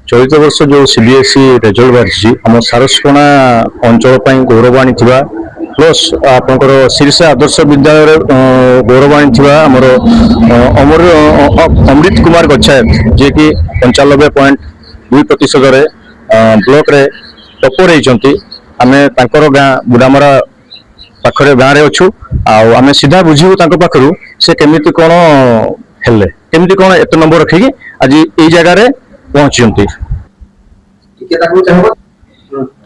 चलित वर्ष जो सीबीएसई रिजल्ट बाहरी आम सारस्वना अंचल गौरव आनी प्लस आपंकर शीर्षा आदर्श विद्यालय गौरव आनी आमर अमर अमृत कुमार गच्छायत जे कि 95.2% ब्लॉक रे टॉपर होती आम गाँ बुढ़ामरा पाखरे गाँव में अच्छु आम सीधा बुझू पाखु से केमी कौन हेले केमी कौन एत नंबर रखिकी आज ये जगह पहुंची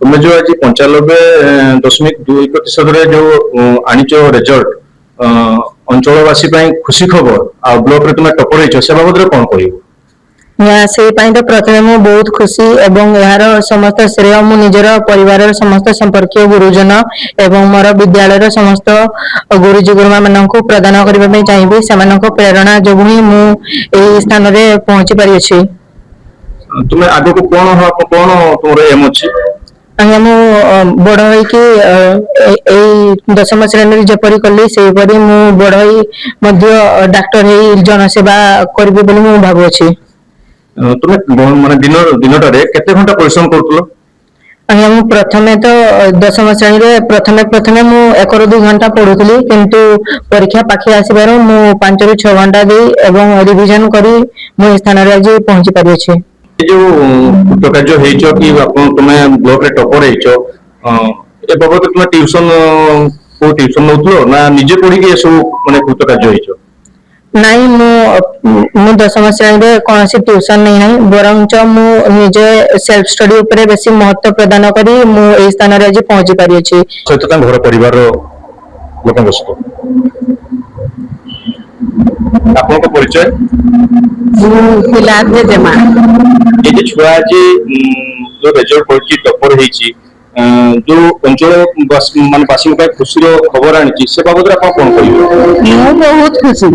तुम्हें जो आज 95.2% जो आनीच रिजल्ट अंचलवासी खुशी खबर आ ब्लॉक रे तुम्हें टॉपर होइछ से बाबद कौन कहबो से तो प्रथम मु बहुत खुशी एवं यार समस्त श्रेय मु निजर परिवार समस्त संपर्क गुरुजन एवं मोर विद्यालय समस्त गुरुजी गुरुमा मान को प्रदान करने चाहिए से प्रेरणा जो ही मु स्थान रे पहुंची पारि अछि। तुम्हें आगे को कौन तुम एम अच्छी मु बड़ हो दशम श्रेणी जपरी कली से मु बड़ हो डाक्टर जनसेवा करी भावुची। तुम्हें माने दिनटारे केते घंटा परिश्रम करतलो? मु प्रथमे तो दशम श्रेणी रे प्रथमे मु 1 ରୁ 2 घंटा पढुतली किंतु परीक्षा पाखे आसीबार मु 5 ରୁ 6 घंटा दे एवं रिवीजन करी मु स्थान रे आज पहुंची पारि अछि। जो कृतकार्य हेइचो कि तुम्हें ब्लॉक रे टॉपर हेइचो ए बाबत तुम्हें ट्यूशन को ट्यूशन नउतलो ना निजे पढी के सब माने कृतकार्य हेइचो? नहीं मु दशम श्रेणी रे कोनसी ट्यूशन नहीं है बरंच मु निजे सेल्फ स्टडी ऊपर बेसी महत्व प्रदान करी मु ए स्थान रे आज पहुंची पारि अछि। सहित ता घर परिवार लोकन सहित आपन को परिचय पिलाद जेमा ये जो छुआ आज जो रिजल्ट पड़ची टॉपर हेची जो अंचल मान बासी का खुशी रो खबर आनी से बाबद रे आपन कोन कहियो? मु बहुत खुशी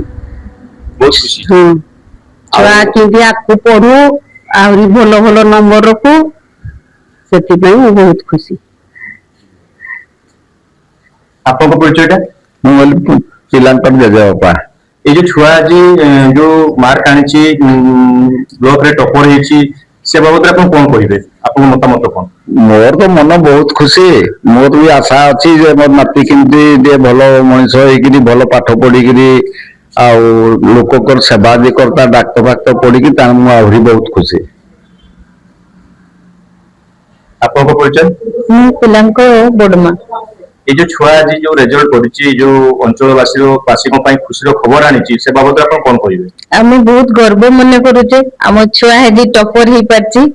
छुआ कि आकु पढ़ू आउरी भलो भलो नंबर रखू सेति पई मु बहुत खुशी। आपन को परिचयटा मु पिलांकर जजे बापा ये जो छुआ आज जो मार्क आनी ब्लॉक रे टॉपर हेची से बाबद आपन कोन कहिबे आपन मतामत कोन? मोर तो मन बहुत खुशी मोर भी आशा अच्छी जे मोर नाती केमती जे भलो मनुष्य होइकरी भलो पाठ पढ़िकरी आ लोक सेवा जे करता डाक्टर फाक्टर पढ़िकी ता मु आहुरी बहुत खुशी। आपन को परिचय? मु पिलांको बडमा ये जो छुआ आज जो रिजल्ट पड़ची जो अंचलवासी खुशी खबर आनी से बाबद आप कौन कहिबे? आम बहुत गर्व मन करूचे आम छुआ हेदी टॉपर ही पारची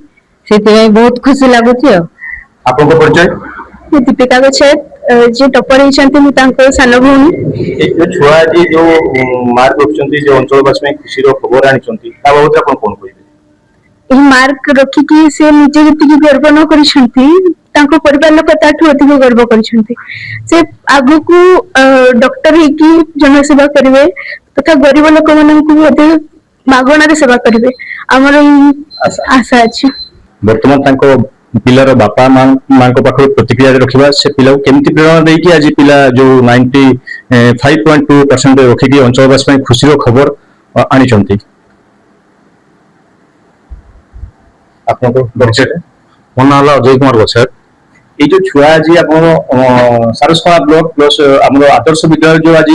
सेति बहुत खुशी लागुची। आपन को परिचय? दीपिका गच्छायत जे टॉपर हिचंती मु तांको सान भूमि। ये जो छुआ आज जो मार्क रखचंती जो अंचलवासी खुशी खबर आनी ता बाबद आप कौन कहिबे? मार्क रखी कि से निजे जति गर्व न करिसंती तांको परिवार लोक ताठू अधिक गर्व करिसंती से आगु को डॉक्टर हे कि जनसेवा करिवे तथा गरीब लोक मानन को होते मागणा रे सेवा करिवे हमर आशा अछि। वर्तमान तांको पिलार बापा मां को पाखर प्रतिक्रिया रखिबा से पिला केमती प्रेरणा देई कि आज पिला जो 95.2% रखी कि अंचलवासी खुशी खबर आनी चंती आपन को परिचय? मोर नाम अजय कुमार गच्छायत। ये जो छुआ आज आप सारस्वना ब्लॉक प्लस आम आदर्श विद्यालय जो आज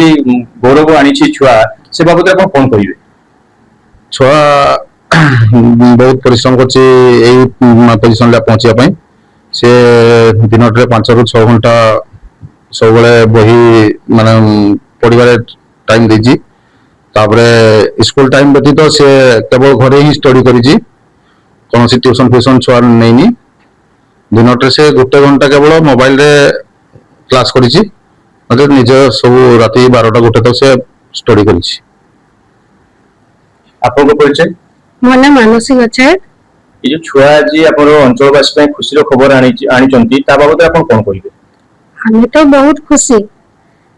गौरव आनी छुआ से बाबद आप कौन कहिबे? छुआ बहुत परिश्रम कर पोजिशन पहुंचा से दिन 5 ରୁ 6 घंटा सब बही माने पढ़ार टाइम देजी तापरे स्कूल टाइम व्यतीत से केवल घरे ही स्टडी करी कौन ट्यूशन फ्यूशन छुआ नहीं दिन से 1 घंटा केवल मोबाइल रे क्लास करी निज सब राति 12टा 1 तक से स्टडी करी। आपन को परिचय? मोर नाम मानसी गच्छायत। ये जो छुआ आज आपन अंचलवासी खुशी खबर आनी चंती ता बाबद आपन कोन कहिबे? हम तो बहुत खुशी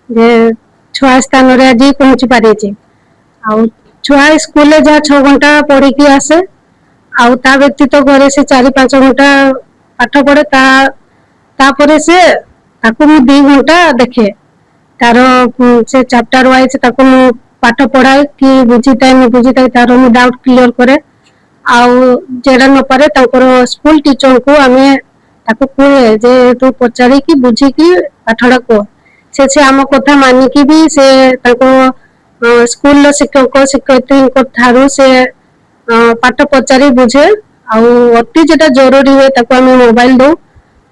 जे छुआ स्थान रे आज पहुंची पारे छे आ छुआ स्कूल ले जा 6 घंटा पढ़ी के आसे आ ता व्यतीत घरे से 4-5 घंटा पाठ पढ़े तापरे से ताको मु 2 घंटा देखे तार से चैप्टर वाइज ताको मु पाठ पढ़ाए कि बुझी ताई न बुझी ताई तार मु डाउट क्लियर करे ଆଉ ଯେଟା ନ ପାରେ ତାଙ୍କର ସ୍କୁଲ ଟିଚରକୁ ଆମେ ତାକୁ କୁହେ ଯେ ତୁ ପଚାରିକି ବୁଝିକି ପାଠଟା କୁହ। ସେ ଆମ କଥା ମାନିକି ବି ସେ ତାଙ୍କ ସ୍କୁଲର ଶିକ୍ଷକ ଶିକ୍ଷୟିତ୍ରୀଙ୍କ ଠାରୁ ସେ ପାଠ ପଚାରି ବୁଝେ। ଆଉ ଅତି ଯେଟା ଜରୁରୀ ହୁଏ ତାକୁ ଆମେ ମୋବାଇଲ ଦଉ।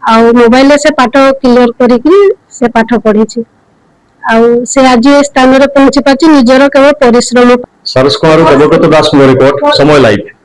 ଆଉ ମୋବାଇଲରେ ସେ ପାଠ କ୍ଲିୟର କରିକି ସେ ପାଠ ପଢିଛି। ଆଉ ସେ ଆଜି ଏ ସ୍ଥାନରେ ପହଞ୍ଚି ପାରିଛି ନିଜର କେବଳ ପରିଶ୍ରମ। ସରସ କୁମାର ଦେବବ୍ରତ ଦାସଙ୍କ ରିପୋର୍ଟ, ସମୟ ଲାଇଭ।